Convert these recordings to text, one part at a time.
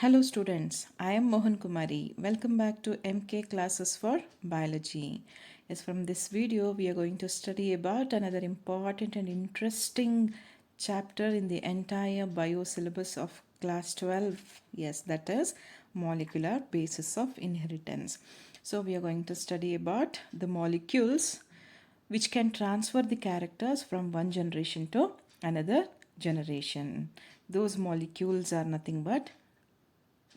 Hello students, I am Mohan Kumari. Welcome back to MK Classes for Biology. Yes, from this video we are going to study about another important and interesting chapter in the entire bio syllabus of class 12. Yes, that is molecular basis of inheritance. So we are going to study about the molecules which can transfer the characters from one generation to another generation. Those molecules are nothing but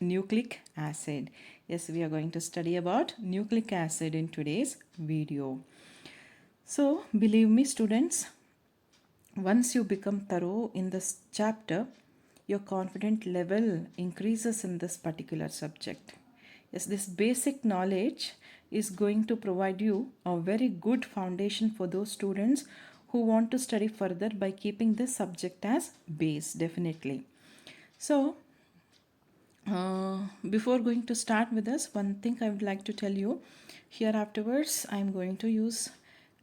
nucleic acid. Yes, we are going to study about nucleic acid in today's video. So, believe me, students, once you become thorough in this chapter, your confidence level increases in this particular subject. Yes, this basic knowledge is going to provide you a very good foundation for those students who want to study further by keeping this subject as base, definitely. So, before going to start with this, one thing I would like to tell you here afterwards, I am going to use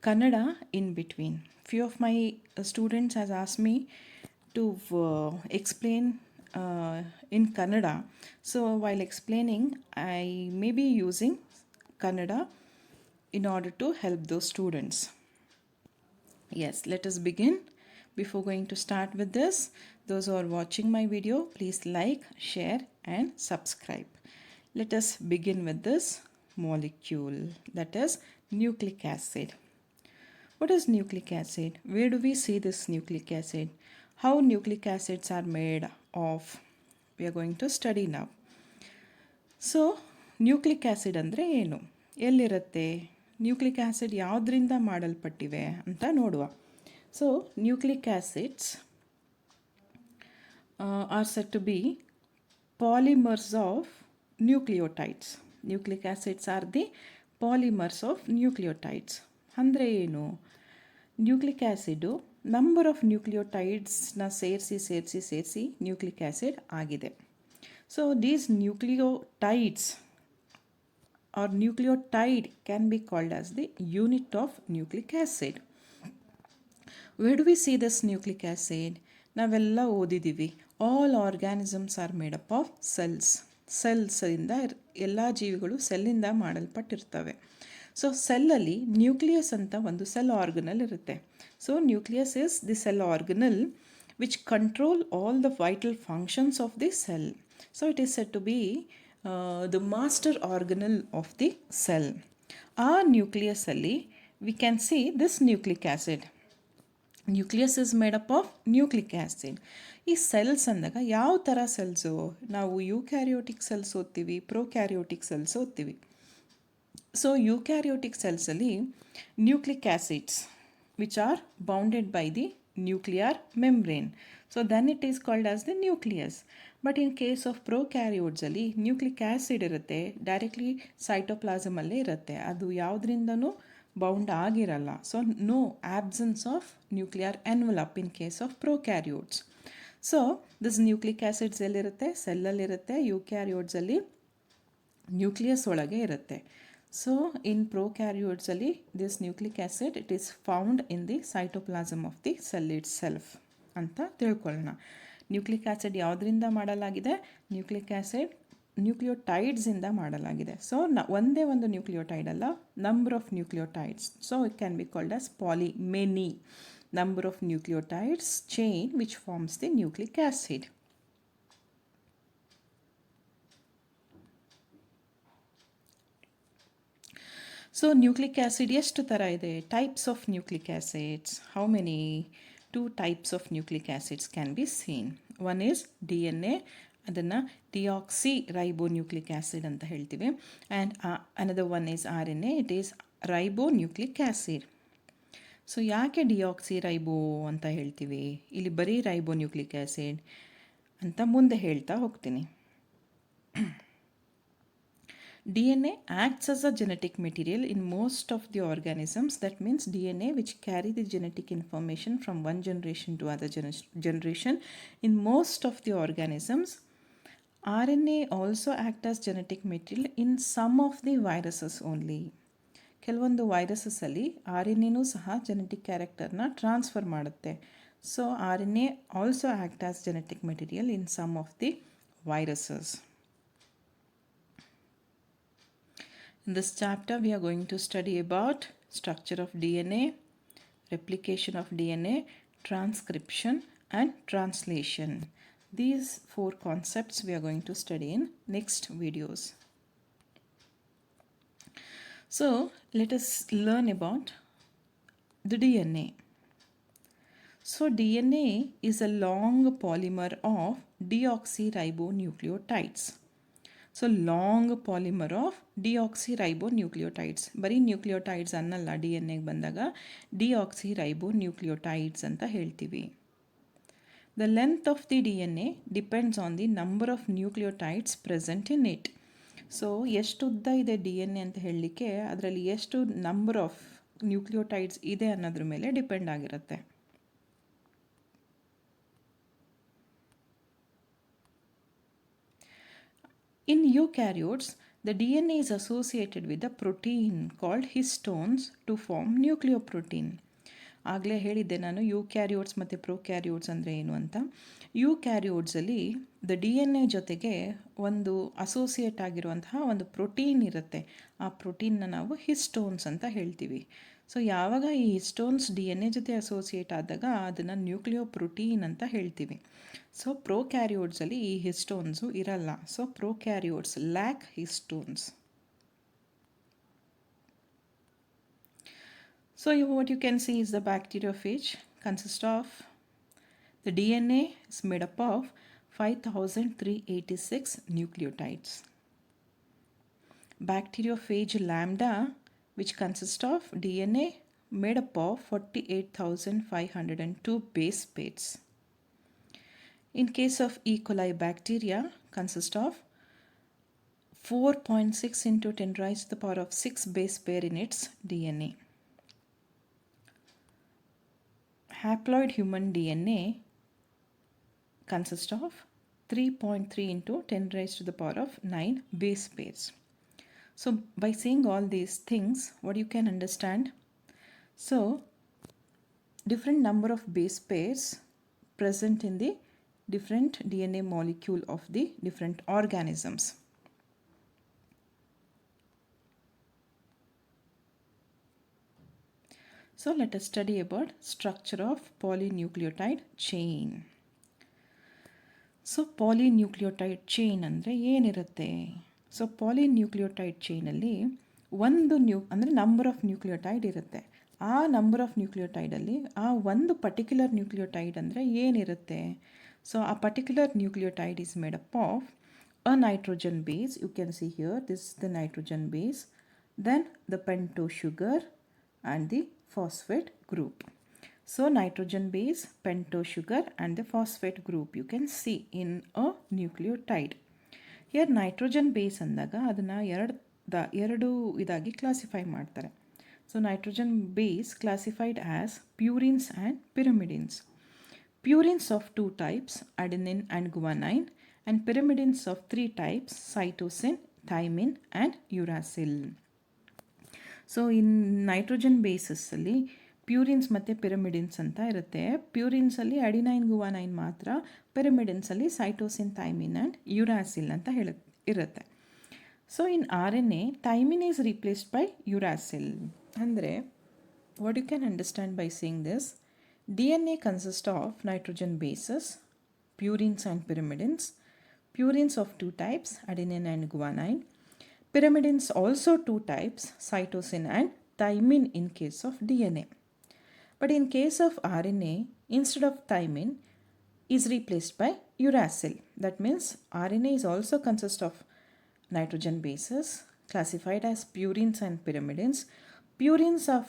Kannada in between. Few of my students has asked me to explain in Kannada. So while explaining, I may be using Kannada in order to help those students. Yes, let us begin. Before going to start with this, those who are watching my video, please like, share and subscribe. Let us begin with this molecule, that is nucleic acid. What is nucleic acid? Where do we see this nucleic acid? How nucleic acids are made of? We are going to study now. So nucleic acid ಅಂದರೆ ಏನು, ಎಲ್ಲಿರುತ್ತೆ, nucleic acid ಯಾವುದರಿಂದ ಮಾಡಲ್ಪಟ್ಟಿವೆ ಅಂತ ನೋಡುವ. So nucleic acids are set to be polymers of nucleotides. Nucleic acids are the polymers of nucleotides. ಅಂದರೆ ಏನು, nucleic acid number of ನ್ಯೂಕ್ಲಿಯೋಟೈಡ್ಸ್ನ ಸೇರಿಸಿ ನ್ಯೂಕ್ಲಿಕ್ ಆ್ಯಸಿಡ್ ಆಗಿದೆ. So these nucleotides or nucleotide can be called as the unit of nucleic acid. Where do we see this nucleic acid? ನಾವೆಲ್ಲ ಓದಿದ್ದೀವಿ, all organisms are made up of ಸೆಲ್ಸಿಂದ ಎಲ್ಲ ಜೀವಿಗಳು ಸೆಲ್ಲಿಂದ ಮಾಡಲ್ಪಟ್ಟಿರ್ತವೆ. So ಸೆಲ್ಲಲ್ಲಿ ನ್ಯೂಕ್ಲಿಯಸ್ ಅಂತ ಒಂದು ಸೆಲ್ ಆರ್ಗನಲ್ ಇರುತ್ತೆ. So nucleus is the cell organelle which control all the vital functions of the cell. So it is said to be the master organelle of the cell. ಆ ನ್ಯೂಕ್ಲಿಯಸ್ಸಲ್ಲಿ we can see this nucleic acid. Nucleus is made up of nucleic acid. ಈ cells ಅಂದಾಗ ಯಾವ ಥರ cells, ನಾವು eukaryotic cells ಓದ್ತೀವಿ, prokaryotic cells ಓದ್ತೀವಿ. So eukaryotic ಸೆಲ್ಸಲ್ಲಿ nucleic acids which are bounded by the nuclear membrane. So then it is called as the nucleus. But in case of ಪ್ರೊಕ್ಯಾರಿಯೋಟ್ಸಲ್ಲಿ nucleic acid ಇರುತ್ತೆ, directly ಸೈಟೋಪ್ಲಾಸಮಲ್ಲೇ ಇರುತ್ತೆ, ಅದು ಯಾವುದರಿಂದನೂ ಬೌಂಡ್ ಆಗಿರಲ್ಲ. So no absence of nuclear envelope in case of prokaryotes. So this nucleic acids ಎಲ್ಲಿರುತ್ತೆ, ಸೆಲ್ಲಲ್ಲಿರುತ್ತೆ. ಯುಕ್ಯಾರಿಯೋಟ್ಸಲ್ಲಿ ನ್ಯೂಕ್ಲಿಯಸ್ ಒಳಗೆ ಇರುತ್ತೆ. ಸೊ ಇನ್ ಪ್ರೊಕ್ಯಾರಿಯೋಟ್ಸಲ್ಲಿ this nucleic acid it is found in the cytoplasm of the sell it self ಅಂತ ತಿಳ್ಕೊಳ್ಳೋಣ. Nucleic acid ಯಾವುದರಿಂದ ಮಾಡಲಾಗಿದೆ, ನ್ಯೂಕ್ಲಿಕ್ ಆ್ಯಸಿಡ್ ನ್ಯೂಕ್ಲಿಯೋಟೈಡ್ಸಿಂದ ಮಾಡಲಾಗಿದೆ. ಸೊ ಒಂದೇ ಒಂದು ನ್ಯೂಕ್ಲಿಯೋಟೈಡ್ ಅಲ್ಲ, number of nucleotides. So it can be called as many number of nucleotides chain which forms the nucleic acid. So nucleic acid ಎಷ್ಟು ಥರ ಇದೆ, types of nucleic acids, how many? 2 types of nucleic acids can be seen. One is DNA, ಅದನ್ನು deoxy ribonucleic acid ಅಂತ ಹೇಳ್ತೀವಿ. And another one is RNA, it is ribonucleic acid. So ಯಾಕೆ deoxy ರೈಬೋ ಅಂತ ಹೇಳ್ತೀವಿ, ಇಲ್ಲಿ ಬರೀ ರೈಬೋನ್ಯೂಕ್ಲಿಕ್ ಆ್ಯಸಿಡ್ ಅಂತ ಮುಂದೆ ಹೇಳ್ತಾ ಹೋಗ್ತೀನಿ. DNA acts as a genetic material in most of the organisms. That means DNA which carry the genetic information from one generation to other generation in most of the organisms. RNA also act as genetic material in some of the viruses only. ಕೆಲವೊಂದು ವೈರಸಸ್ಸಲ್ಲಿ RNAನೂ ಸಹ genetic ಕ್ಯಾರೆಕ್ಟರ್ನ transfer ಮಾಡುತ್ತೆ. So RNA also act as genetic material in some of the viruses. In this chapter, we are going to study about structure of DNA, replication of DNA, transcription, and translation. These 4 concepts we are going to study in next videos. So, let us learn about the DNA. So, DNA is a long polymer of deoxyribonucleotides. So long polymer of deoxyribonucleotides. ಬರೀ nucleotides ಅನ್ನಲ್ಲ, D N ಎಗೆ ಬಂದಾಗ ಡಿಆಕ್ಸಿರೈಬೋನ್ಯೂಕ್ಲಿಯೋಟೈಡ್ಸ್ ಅಂತ ಹೇಳ್ತೀವಿ. The length of the D N A depends on the number of nucleotides present in it. So ಎಷ್ಟು ಉದ್ದ ಇದೆ D N A ಅಂತ ಹೇಳಲಿಕ್ಕೆ ಅದರಲ್ಲಿ ಎಷ್ಟು ನಂಬರ್ ಆಫ್ ನ್ಯೂಕ್ಲಿಯೋಟೈಡ್ಸ್ ಇದೆ ಅನ್ನೋದ್ರ ಮೇಲೆ ಡಿಪೆಂಡ್ ಆಗಿರುತ್ತೆ. In eukaryotes, the DNA is associated with a protein called histones to form nucleoprotein. ಆಗಲೇ ಹೇಳಿದ್ದೆ ನಾನು ಯೂಕ್ಯಾರಿಯೋಟ್ಸ್ ಮತ್ತು ಪ್ರೊಕ್ಯಾರಿಯೋಟ್ಸ್ ಅಂದರೆ ಏನು ಅಂತ. ಯೂಕ್ಯಾರಿಯೋಟ್ಸಲ್ಲಿ ದ ಡಿ ಎನ್ ಎ ಜೊತೆಗೆ ಒಂದು ಅಸೋಸಿಯೇಟ್ ಆಗಿರುವಂತಹ ಒಂದು ಪ್ರೋಟೀನ್ ಇರುತ್ತೆ. ಆ ಪ್ರೋಟೀನ್ನ ನಾವು ಹಿಸ್ಟೋನ್ಸ್ ಅಂತ ಹೇಳ್ತೀವಿ. ಸೊ ಯಾವಾಗ ಈ ಹಿಸ್ಟೋನ್ಸ್ ಡಿ ಎನ್ ಎ ಜೊತೆ ಅಸೋಸಿಯೇಟ್ ಆದಾಗ ಅದನ್ನು ನ್ಯೂಕ್ಲಿಯೋಪ್ರೋಟೀನ್ ಅಂತ ಹೇಳ್ತೀವಿ. ಸೊ ಪ್ರೊಕ್ಯಾರಿಯೋಟ್ಸಲ್ಲಿ ಈ ಹಿಸ್ಟೋನ್ಸು ಇರಲ್ಲ. So prokaryotes lac histones. So what you can see is the bacteriophage consists of the DNA is made up of 5386 nucleotides. Bacteriophage lambda, which consists of DNA made up of 48,502 base pairs. In case of E. coli bacteria, consists of 4.6 into 10 raised to the power of 6 base pair in its DNA. Haploid human DNA consists of 3.3 into 10 raised to the power of 9 base pairs. So by seeing all these things, what you can understand? So different number of base pairs present in the different DNA molecule of the different organisms. So let us study about structure of polynucleotide chain. So polynucleotide chain ಅಂದರೆ ಏನಿರುತ್ತೆ? So polynucleotide ಚೈನಲ್ಲಿ ಒಂದು ಅಂದರೆ number of nucleotide ಇರುತ್ತೆ. ಆ number of ನ್ಯೂಕ್ಲಿಯೋಟೈಡಲ್ಲಿ ಆ ಒಂದು particular nucleotide ಅಂದರೆ ಏನಿರುತ್ತೆ? ಸೊ ಆ particular nucleotide is made up of a nitrogen base. You can see here this the nitrogen base, then the pento sugar and the phosphate group. So nitrogen base, pentose sugar and the phosphate group you can see in a nucleotide. Here nitrogen base ಅಂದಾಗ ಅದನ್ನು ಎರಡು ಇದಾಗಿ classify ಮಾಡ್ತಾರೆ. So nitrogen base classified as purines and pyrimidines. Purines of 2 types, adenine and guanine, and pyrimidines of 3 types, cytosine, thymine and uracil. So in nitrogen ಬೇಸಸ್ಸಲ್ಲಿ purines ಮತ್ತು pyrimidines ಅಂತ ಇರುತ್ತೆ. ಪ್ಯೂರಿನ್ಸಲ್ಲಿ ಅಡಿನೈನ್ ಗುವಾನೈನ್ ಮಾತ್ರ, ಪಿರಮಿಡಿನ್ಸಲ್ಲಿ ಸೈಟೋಸಿನ್, ಥೈಮಿನ್ ಆ್ಯಂಡ್ ಯುರಾಸಿಲ್ ಅಂತ ಇರುತ್ತೆ. So in R N A thymine is replaced by uracil. ಅಂದರೆ what you can understand by seeing this, D N A consist of nitrogen bases, purines and pyrimidines. Purines of 2 types, adenine and guanine. Pyrimidines also 2 types, cytosine and thymine in case of DNA. But in case of RNA, instead of thymine is replaced by uracil. That means RNA is also consist of nitrogen bases classified as purines and pyrimidines. Purines of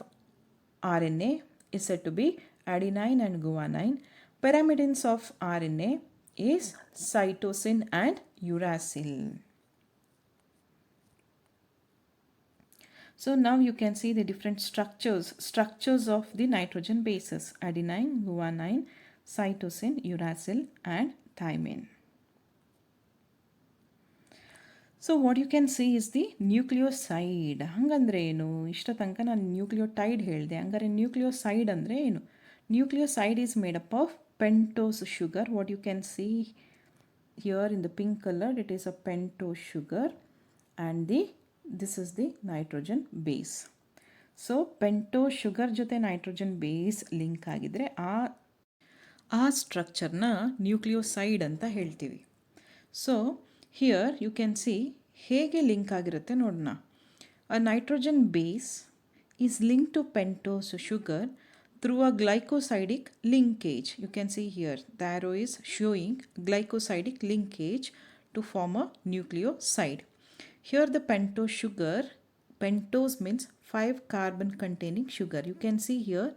RNA is said to be adenine and guanine. Pyrimidines of RNA is cytosine and uracil. So now you can see the different structures of the nitrogen bases: adenine, guanine, cytosine, uracil and thymine. So what you can see is the nucleoside. ಹಂಗಂದ್ರೆ ಏನು? ಇಷ್ಟ ತನಕ ನಾನು nucleotide ಹೇಳಿದೆ. ಹಂಗಾರೆ nucleoside ಅಂದರೆ ಏನು? Nucleoside is made up of pentose sugar. What you can see here in the pink color, it is a pentose sugar and the this is the nitrogen base. So pento sugar ಜೊತೆ nitrogen base link ಆಗಿದ್ರೆ ಆ ಸ್ಟ್ರಕ್ಚರ್ನ nucleoside ಅಂತ ಹೇಳ್ತೀವಿ. So here you can see ಹೇಗೆ link ಆಗಿರುತ್ತೆ ನೋಡೋಣ. A nitrogen base is link to pentose sugar through a glycosidic linkage. You can see here the arrow is showing glycosidic linkage to form a nucleoside. Here the pentose sugar, pentose means 5 carbon containing sugar. You can see here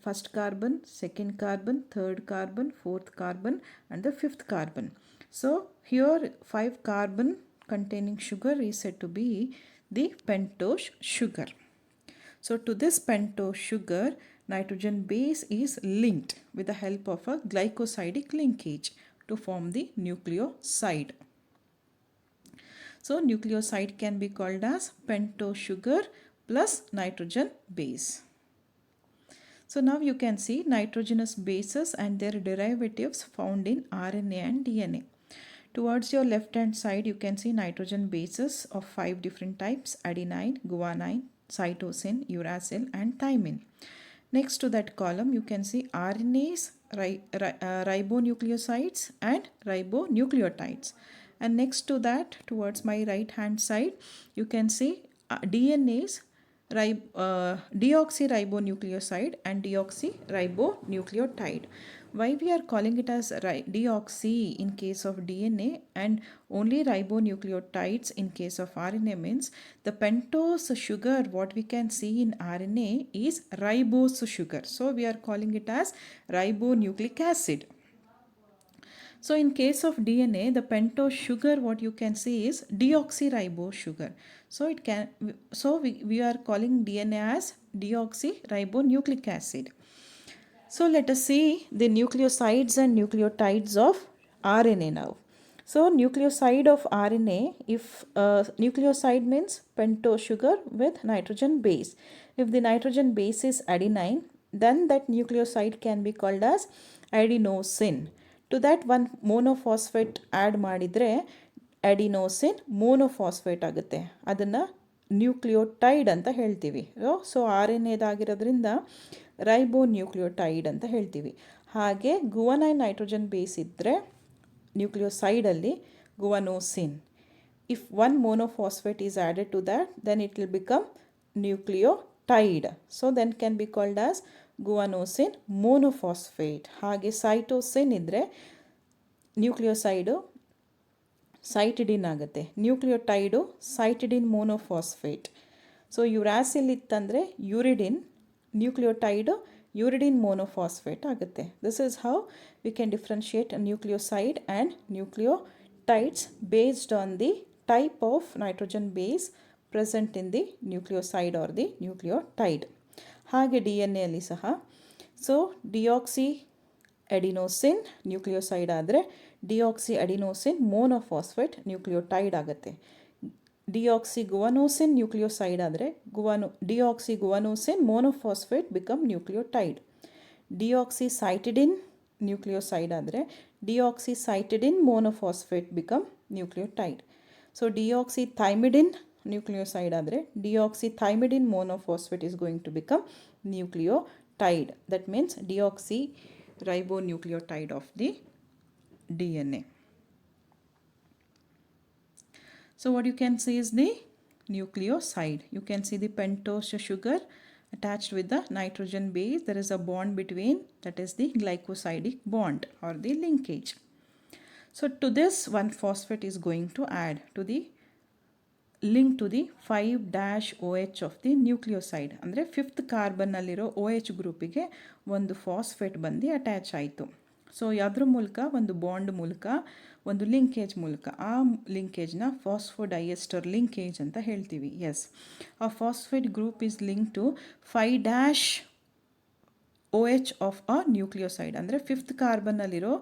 first carbon, second carbon, third carbon, fourth carbon and the fifth carbon. So here 5 carbon containing sugar is said to be the pentose sugar. So to this pentose sugar, nitrogen base is linked with the help of a glycosidic linkage to form the nucleoside. So nucleoside can be called as pentose sugar plus nitrogen base. So now you can see nitrogenous bases and their derivatives found in RNA and DNA. Towards your left hand side you can see nitrogen bases of 5 different types: adenine, guanine, cytosine, uracil and thymine. Next to that column you can see RNAs, ribonucleosides and ribonucleotides. And next to that, towards my right hand side, you can see DNAs, deoxyribonucleoside and deoxyribonucleotide. Why we are calling it as deoxy in case of DNA and only ribonucleotides in case of RNA means the pentose sugar what we can see in RNA is ribose sugar. So we are calling it as ribonucleic acid. So in case of DNA, the pentose sugar what you can see is deoxyribose sugar. So we are calling DNA as deoxyribonucleic acid. So let us see the nucleosides and nucleotides of RNA now. So nucleoside of RNA, if nucleoside means pentose sugar with nitrogen base. If the nitrogen base is adenine, then that nucleoside can be called as adenosine. To that one monophosphate add ಮಾಡಿದರೆ adenosine monophosphate ಆಗುತ್ತೆ. ಅದನ್ನು nucleotide ಅಂತ ಹೇಳ್ತೀವಿ. So RNAದಾಗಿರೋದ್ರಿಂದ ರೈಬೋನ್ಯೂಕ್ಲಿಯೋಟೈಡ್ ಅಂತ ಹೇಳ್ತೀವಿ. ಹಾಗೆ ಗುವನೈನ್ nitrogen base ಇದ್ದರೆ ನ್ಯೂಕ್ಲಿಯೋಸೈಡಲ್ಲಿ guanosine. If one monophosphate is added to that, then it will become nucleotide. So then can be called as ಗುವನೋಸಿನ್ ಮೋನೋಫಾಸ್ಫೇಟ್. ಹಾಗೆ ಸೈಟೋಸಿನ್ ಇದ್ದರೆ ನ್ಯೂಕ್ಲಿಯೋಸೈಡು ಸೈಟಿಡಿನ್ ಆಗುತ್ತೆ. ನ್ಯೂಕ್ಲಿಯೋಟೈಡು ಸೈಟಿಡಿನ್ ಮೋನೋಫಾಸ್ಫೇಟ್. ಸೊ ಯುರಾಸಿಲ್ ಇತ್ತಂದರೆ ಯುರಿಡಿನ್, ನ್ಯೂಕ್ಲಿಯೋಟೈಡು ಯುರಿಡಿನ್ ಮೋನೋಫಾಸ್ಫೇಟ್ ಆಗುತ್ತೆ. This is how we can differentiate nucleoside and nucleotides based on the type of nitrogen base present in the nucleoside or the nucleotide. ಹಾಗೆ DNA ಅಲ್ಲಿ ಸಹ so deoxy adenosine nucleoside ಆದರೆ deoxy adenosine monophosphate nucleotide ಆಗುತ್ತೆ. Deoxy guanosine nucleoside ಆದರೆ deoxy guanosine monophosphate become nucleotide. Deoxy cytidine nucleoside ಆದರೆ deoxy cytidine monophosphate become nucleotide. So deoxy thymidine nucleoside ಆದರೆ deoxythymidine monophosphate is going to become nucleotide. That means deoxyribonucleotide of the DNA. So what you can see is the nucleoside. You can see the pentose sugar attached with the nitrogen base. There is a bond between, that is the glycosidic bond or the linkage. So to this one phosphate is going to add to the link to the 5-OH of the nucleoside. ಅಂದರೆ 5th ಕಾರ್ಬನ್ನಲ್ಲಿರೋ OH ಗ್ರೂಪಿಗೆ ಒಂದು phosphate ಬಂದು attach ಆಯಿತು. So ಯಾವುದ್ರ ಮೂಲಕ, ಒಂದು bond ಮೂಲಕ, ಒಂದು ಲಿಂಕೇಜ್ ಮೂಲಕ. ಆ ಲಿಂಕೇಜ್ನ ಫಾಸ್ಫೋಡೈಎಸ್ಟರ್ ಲಿಂಕೇಜ್ ಅಂತ ಹೇಳ್ತೀವಿ. ಎಸ್, ಆ phosphate group is link to 5-OH of a nucleoside. ಅಂದರೆ 5th ಕಾರ್ಬನ್ನಲ್ಲಿರೋ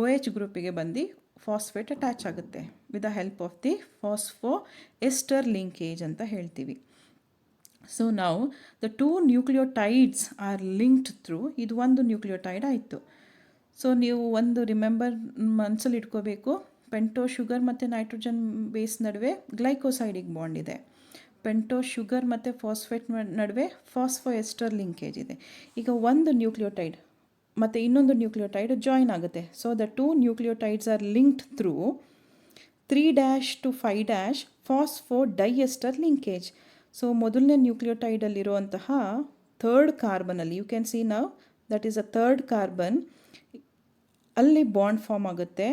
OH ಗ್ರೂಪಿಗೆ ಬಂದು ಫಾಸ್ಫೇಟ್ ಅಟ್ಯಾಚ್ ಆಗುತ್ತೆ with the help of the phosphoester linkage ಅಂತ ಹೇಳ್ತೀವಿ. ಸೊ ನಾವು the 2 nucleotides are linked through, ಇದು ಒಂದು ನ್ಯೂಕ್ಲಿಯೋಟೈಡ್ ಆಯಿತು. ಸೊ ನೀವು ಒಂದು ರಿಮೆಂಬರ್ ಮನಸ್ಸಲ್ಲಿ ಇಟ್ಕೋಬೇಕು, ಪೆಂಟೋ ಶುಗರ್ ಮತ್ತು ನೈಟ್ರೋಜನ್ ಬೇಸ್ ನಡುವೆ ಗ್ಲೈಕೋಸೈಡಿಕ್ ಬಾಂಡ್ ಇದೆ. ಪೆಂಟೋ ಶುಗರ್ ಮತ್ತು ಫಾಸ್ಫೇಟ್ ನಡುವೆ ಫಾಸ್ಫೋಎಸ್ಟರ್ ಲಿಂಕೇಜ್ ಇದೆ. ಈಗ ಒಂದು ನ್ಯೂಕ್ಲಿಯೋಟೈಡ್ ಮತ್ತು ಇನ್ನೊಂದು ನ್ಯೂಕ್ಲಿಯೋಟೈಡ್ ಜಾಯಿನ್ ಆಗುತ್ತೆ. So the 2 nucleotides are linked through 3' to 5' phosphodiester linkage. So ಮೊದಲನೇ ನ್ಯೂಕ್ಲಿಯೋಟೈಡಲ್ಲಿರುವಂತಹ ಥರ್ಡ್ ಕಾರ್ಬನಲ್ಲಿ ಯು ಕ್ಯಾನ್ ಸಿ ನಾವು that is a third carbon, ಅಲ್ಲಿ ಬಾಂಡ್ ಫಾರ್ಮ್ ಆಗುತ್ತೆ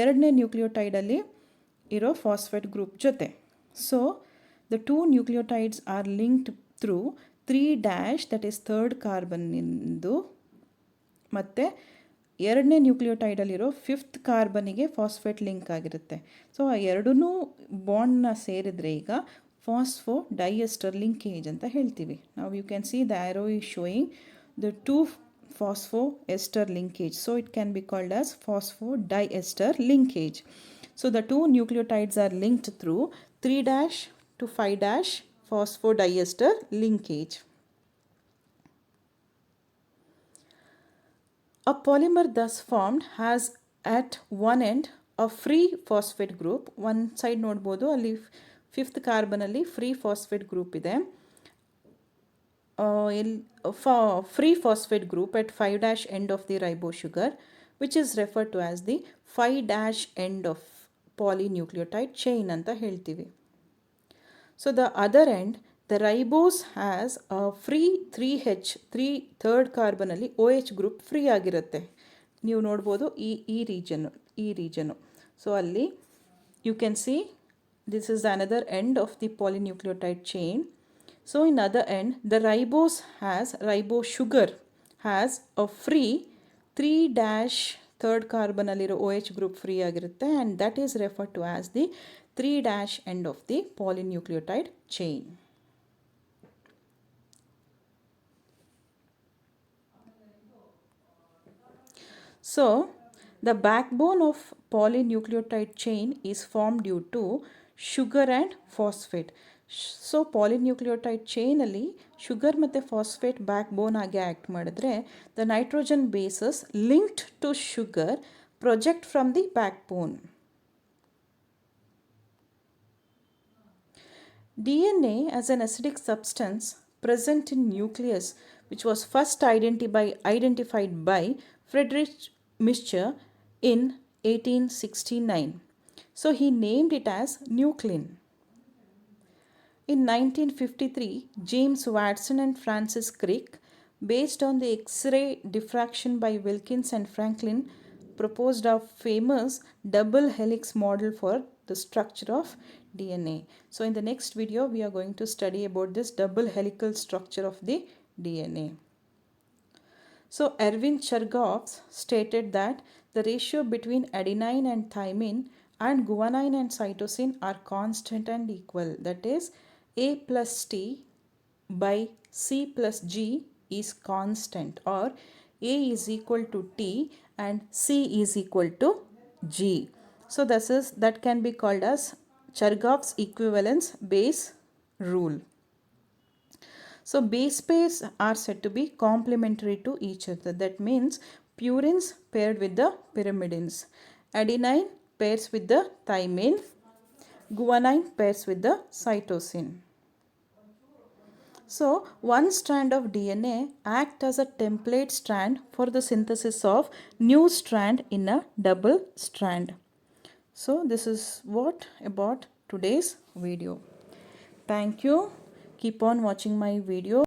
ಎರಡನೇ ನ್ಯೂಕ್ಲಿಯೋಟೈಡಲ್ಲಿ ಇರೋ ಫಾಸ್ಫೇಟ್ ಗ್ರೂಪ್ ಜೊತೆ. So the 2 nucleotides are linked through 3' that is third ಕಾರ್ಬನ್ನಿಂದು ಮತ್ತು ಎರಡನೇ ನ್ಯೂಕ್ಲಿಯೋಟೈಡಲ್ಲಿರೋ ಫಿಫ್ತ್ ಕಾರ್ಬನಿಗೆ ಫಾಸ್ಫೇಟ್ ಲಿಂಕ್ ಆಗಿರುತ್ತೆ. ಸೊ ಆ ಎರಡೂ ಬಾಂಡ್ನ ಸೇರಿದರೆ ಈಗ ಫಾಸ್ಫೋಡೈಎಸ್ಟರ್ ಲಿಂಕೇಜ್ ಅಂತ ಹೇಳ್ತೀವಿ. ನಾವು you can see the arrow is showing the 2 phosphoester linkage, so it can be called as phosphodiester linkage. So the 2 nucleotides are linked through 3' to 5' phosphodiester linkage. A polymer thus formed has at one end a free phosphate group. One side ನೋಡ್ಬೋದು, ಅಲ್ಲಿ fifth ಕಾರ್ಬನಲ್ಲಿ free phosphate group ಇದೆ. Free phosphate group at 5' end of the ribose sugar, which is referred to as the 5' end of polynucleotide chain ಅಂತ ಹೇಳ್ತೀವಿ. So the other end, the ribose has a free 3H, 3 third ಕಾರ್ಬನಲ್ಲಿ OH group free ಆಗಿರುತ್ತೆ. ನೀವು ನೋಡ್ಬೋದು ಈ ರೀಜನ್ನು. So ಅಲ್ಲಿ you can see this is another end of the polynucleotide chain. So in other end, the ribose sugar has a free 3' third ಕಾರ್ಬನಲ್ಲಿರೋ OH group free ಆಗಿರುತ್ತೆ, and that is referred to as the 3' end of the polynucleotide chain. So the backbone of polynucleotide chain is formed due to sugar and phosphate. So polynucleotide ಚೈನಲ್ಲಿ sugar ಮತ್ತು phosphate backbone ಆಗಿ act ಮಾಡಿದ್ರೆ the nitrogen bases linked to sugar project from the backbone. DNA as an acidic substance present in nucleus, which was first identified by Friedrich Mischer in 1869. So he named it as nuclein. In 1953, James Watson and Francis Crick, based on the X-ray diffraction by Wilkins and Franklin, proposed a famous double helix model for the structure of DNA. So in the next video, we are going to study about this double helical structure of the DNA. So Erwin Chertoff stated that the ratio between adenine and thymine and guanine and cytosine are constant and equal. That is, A plus T by C plus G is constant, or A is equal to T and C is equal to G. So that can be called as Chertoff's equivalence base rule. So base pairs are said to be complementary to each other. That means purines paired with the pyrimidines, adenine pairs with the thymine, guanine pairs with the cytosine. So one strand of DNA acts as a template strand for the synthesis of new strand in a double strand. So this is what about today's video. Thank you. Keep on watching my video.